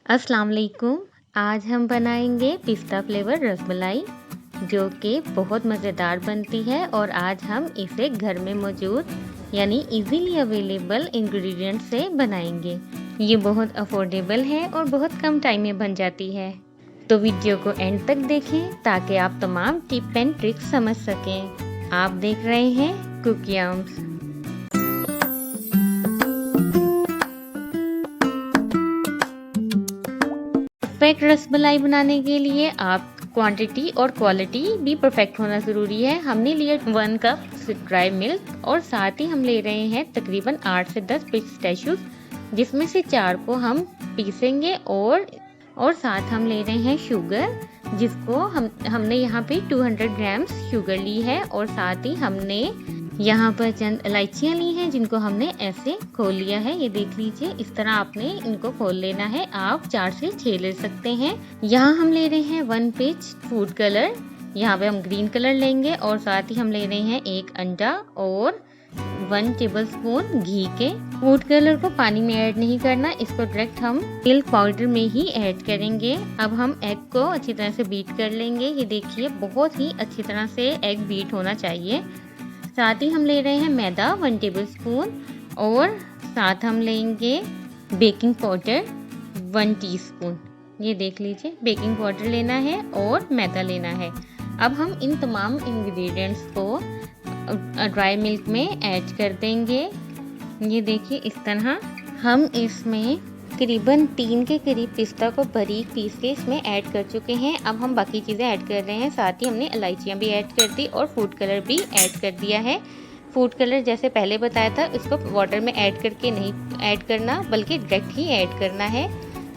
अस्सलाम वालेकुम। आज हम बनाएंगे पिस्ता फ्लेवर रसमलाई जो कि बहुत मज़ेदार बनती है और आज हम इसे घर में मौजूद यानी इजीली अवेलेबल इंग्रेडिएंट से बनाएंगे। ये बहुत अफोर्डेबल है और बहुत कम टाइम में बन जाती है। तो वीडियो को एंड तक देखें ताकि आप तमाम टिप एंड ट्रिक्स समझ सकें। आप देख रहे हैं कुकियम्स। परफेक्ट रसमलाई बनाने के लिए आप क्वांटिटी और क्वालिटी भी परफेक्ट होना ज़रूरी है। हमने लिया 1 कप ड्राई मिल्क और साथ ही हम ले रहे हैं तकरीबन 8 से 10 पिस्ताशियोज, जिसमें से 4 को हम पीसेंगे और साथ हम ले रहे हैं शुगर, जिसको हमने यहाँ पे 200 ग्राम्स शुगर ली है और साथ ही हमने यहाँ पर चंद इलायचियाँ ली हैं जिनको हमने ऐसे खोल लिया है। ये देख लीजिए, इस तरह आपने इनको खोल लेना है। आप 4 से 6 ले सकते हैं। यहाँ हम ले रहे हैं 1 पिंच फूड कलर, यहाँ पे हम ग्रीन कलर लेंगे और साथ ही हम ले रहे हैं 1 अंडा और 1 टेबलस्पून घी के। फूड कलर को पानी में ऐड नहीं करना, इसको डायरेक्ट हम मिल्क पाउडर में ही ऐड करेंगे। अब हम एग को अच्छी तरह से बीट कर लेंगे। ये देखिए, बहुत ही अच्छी तरह से एग बीट होना चाहिए। साथ ही हम ले रहे हैं मैदा 1 टेबलस्पून और साथ हम लेंगे बेकिंग पाउडर 1 टीस्पून। ये देख लीजिए, बेकिंग पाउडर लेना है और मैदा लेना है। अब हम इन तमाम इंग्रेडिएंट्स को ड्राई मिल्क में ऐड कर देंगे। ये देखिए, इस तरह हम इसमें तकरीबन 3 के करीब पिस्ता को बारीक पीस के इसमें ऐड कर चुके हैं। अब हम बाकी चीज़ें ऐड कर रहे हैं। साथ ही हमने इलायचियाँ भी ऐड कर दी और फूड कलर भी ऐड कर दिया है। फूड कलर जैसे पहले बताया था, इसको वाटर में ऐड करके नहीं ऐड करना बल्कि डायरेक्ट ही ऐड करना है।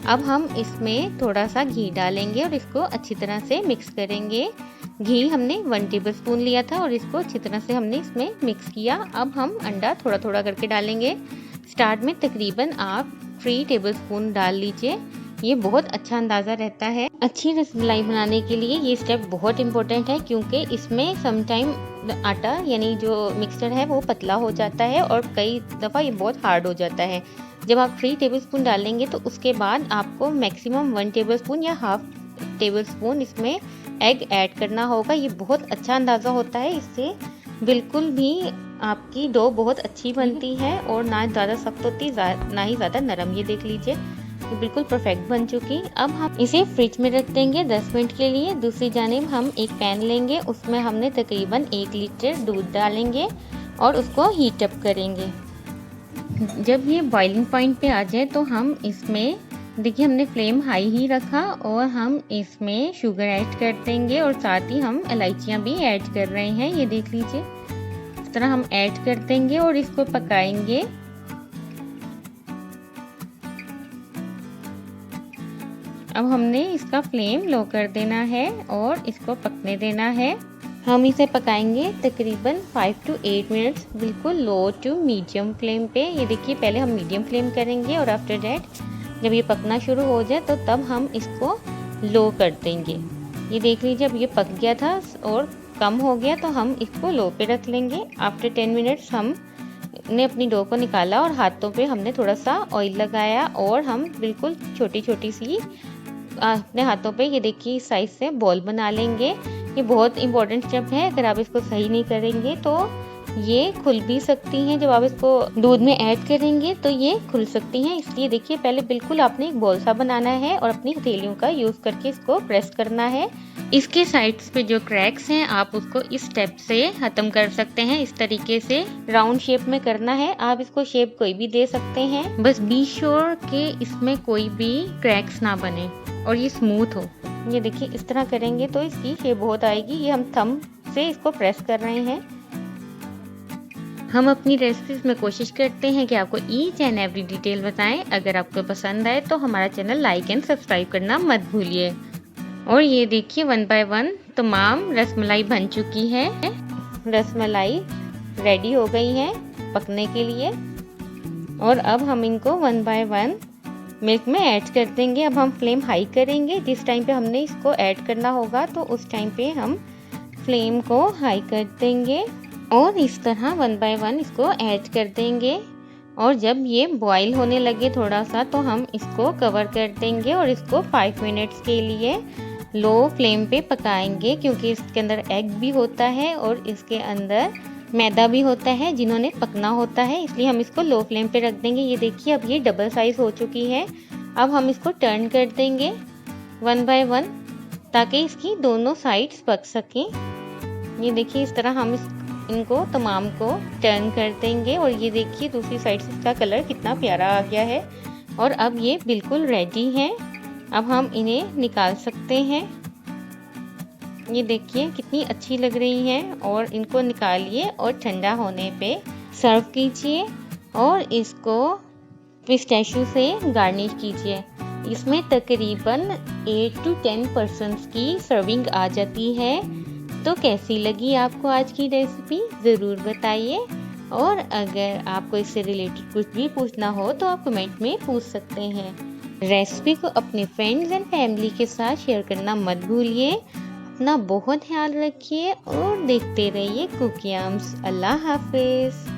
अब हम इसमें थोड़ा सा घी डालेंगे और इसको अच्छी तरह से मिक्स करेंगे। घी हमने 1 टेबलस्पून लिया था और इसको अच्छी तरह से हमने इसमें मिक्स किया। अब हम अंडा थोड़ा थोड़ा करके डालेंगे। स्टार्ट में तकरीबन आप 3 टेबलस्पून डाल लीजिए, ये बहुत अच्छा अंदाज़ा रहता है। अच्छी रसमलाई बनाने के लिए ये स्टेप बहुत इम्पोर्टेंट है, क्योंकि इसमें समटाइम आटा यानी जो मिक्सचर है वो पतला हो जाता है और कई दफ़ा ये बहुत हार्ड हो जाता है। जब आप 3 टेबलस्पून डालेंगे तो उसके बाद आपको मैक्सिमम 1 टेबलस्पून या हाफ टेबलस्पून इसमें एग ऐड करना होगा। ये बहुत अच्छा अंदाज़ा होता है, इससे बिल्कुल भी आपकी डो बहुत अच्छी बनती है और ना ज़्यादा सख्त होती ना ही ज़्यादा नरम। ये देख लीजिए, ये बिल्कुल परफेक्ट बन चुकी। अब हम इसे फ्रिज में रख देंगे 10 मिनट के लिए। दूसरी जानिब हम एक पैन लेंगे, उसमें हमने तकरीबन 1 लीटर दूध डालेंगे और उसको हीट अप करेंगे। जब ये बॉइलिंग पॉइंट पे आ जाए तो हम इसमें देखिए, हमने फ्लेम हाई ही रखा और हम इसमें शुगर ऐड कर देंगे और साथ ही हम इलायचियाँ भी ऐड कर रहे हैं। ये देख लीजिए, इस तरह हम ऐड कर देंगे और इसको पकाएंगे। अब हमने इसका फ्लेम लो कर देना है और इसको पकने देना है। हम इसे पकाएंगे तकरीबन 5 to 8 मिनट्स, बिल्कुल लो टू मीडियम फ्लेम पे। ये देखिए, पहले हम मीडियम फ्लेम करेंगे और आफ्टर दैट जब ये पकना शुरू हो जाए तो तब हम इसको लो कर देंगे। ये देख लीजिए, अब ये पक गया था और कम हो गया तो हम इसको लो पे रख लेंगे। आफ्टर 10 मिनट्स हमने अपनी डो को निकाला और हाथों पे हमने थोड़ा सा ऑयल लगाया और हम बिल्कुल छोटी छोटी सी अपने हाथों पे ये देखिए साइज से बॉल बना लेंगे। ये बहुत इंपॉर्टेंट स्टेप है, अगर आप इसको सही नहीं करेंगे तो ये खुल भी सकती हैं। जब आप इसको दूध में ऐड करेंगे तो ये खुल सकती हैं, इसलिए देखिए पहले बिल्कुल आपने एक बॉल सा बनाना है और अपनी हथेलियों का यूज़ करके इसको प्रेस करना है। इसके साइड्स पे जो क्रैक्स हैं आप उसको इस स्टेप से खत्म कर सकते हैं। इस तरीके से राउंड शेप में करना है। आप इसको शेप कोई भी दे सकते हैं, बस बी श्योर कि इसमें कोई भी क्रैक्स ना बने और ये स्मूथ हो। ये देखिए, इस तरह करेंगे तो इसकी शेप बहुत आएगी। ये हम थंब से इसको प्रेस कर रहे हैं। हम अपनी रेसिपीज में कोशिश करते हैं कि आपको ईच एंड एवरी डिटेल बताएं। अगर आपको पसंद आए तो हमारा चैनल लाइक एंड सब्सक्राइब करना मत भूलिए। और ये देखिए, 1 by 1 तमाम रसमलाई बन चुकी है। रसमलाई रेडी हो गई है पकने के लिए और अब हम इनको 1 by 1 मिल्क में ऐड कर देंगे। अब हम फ्लेम हाई करेंगे। जिस टाइम पे हमने इसको ऐड करना होगा तो उस टाइम पे हम फ्लेम को हाई कर देंगे और इस तरह 1 by 1 इसको ऐड कर देंगे। और जब ये बॉईल होने लगे थोड़ा सा तो हम इसको कवर कर देंगे और इसको 5 मिनट्स के लिए लो फ्लेम पे पकाएंगे, क्योंकि इसके अंदर एग भी होता है और इसके अंदर मैदा भी होता है जिन्होंने पकना होता है, इसलिए हम इसको लो फ्लेम पे रख देंगे। ये देखिए अब ये डबल साइज हो चुकी है। अब हम इसको टर्न कर देंगे 1 बाय 1 ताकि इसकी दोनों साइड्स पक सकें। ये देखिए इस तरह हम इनको तमाम को टर्न कर देंगे और ये देखिए दूसरी साइड से इसका कलर कितना प्यारा आ गया है और अब ये बिल्कुल रेडी हैं। अब हम इन्हें निकाल सकते हैं। ये देखिए कितनी अच्छी लग रही हैं और इनको निकालिए और ठंडा होने पे सर्व कीजिए और इसको पिस्ताशियो से गार्निश कीजिए। इसमें तकरीबन 8 to 10% की सर्विंग आ जाती है। तो कैसी लगी आपको आज की रेसिपी ज़रूर बताइए और अगर आपको इससे रिलेटेड कुछ भी पूछना हो तो आप कमेंट में पूछ सकते हैं। रेसिपी को अपने फ्रेंड्स एंड फैमिली के साथ शेयर करना मत भूलिए। अपना बहुत ख्याल रखिए और देखते रहिए कुकिंग। अल्लाह हाफिज़।